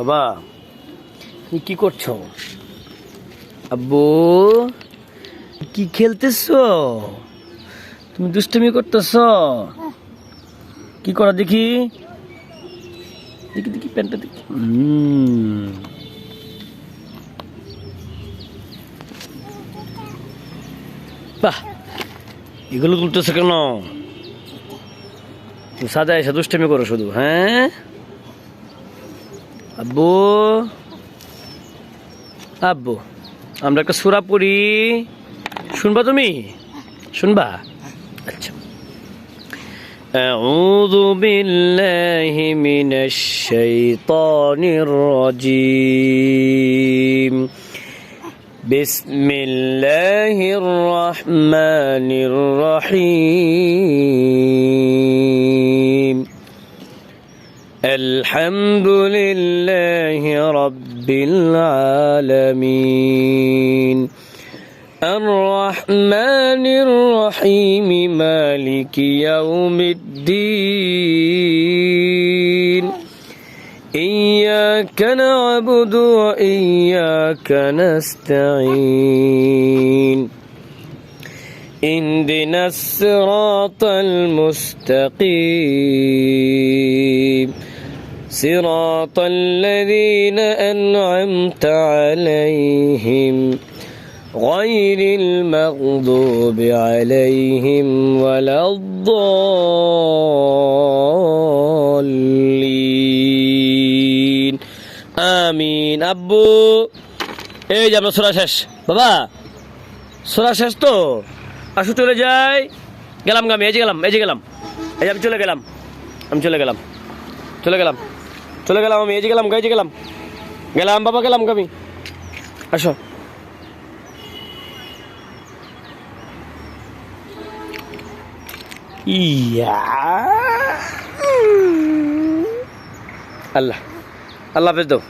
বাবা তুমি কি করছো? আব্বু কি খেলতেছো? তুমি দুষ্টুমি করতেছ? কি করা দেখি দেখি দেখি প্যান্টটা দেখি। বাহ, এগুলো তুলতেছে কেন? সাদা এসে দুষ্টুমি করো শুধু। হ্যাঁ আব্বু, আব্বু আমরা একটা সূরা পড়ি, শুনবা তুমি? শুনবা? আচ্ছা। আউযু বিল্লাহি মিনাশ শাইতানির রাজীম। বিসমিল্লাহির রহমানির রহিম। আলহামদুলিল্লাহি রাব্বিল আলামিন। الرحمن الرحيم مالك يوم الدين إياك نعبد وإياك نستعين اهدنا الصراط المستقيم صراط الذين أنعمت عليهم غير المغضوب عليهم ولا الضالين آمين। আব্বু এই যে আমরা সূরা শেষ। বাবা সূরা শেষ তো, আসো চলে যাই। গেলাম আমি, এই যে গেলাম, এই যে গেলাম, এই যে আমি চলে গেলাম, আমি চলে গেলাম, চলে গেলাম, চলে গেলাম আমি, এই যে গেলাম, এই যে গেলাম, গেলাম বাবা, গেলাম আমি। আসো। আল্লাহ আল্লাহ হাফেজ দাও।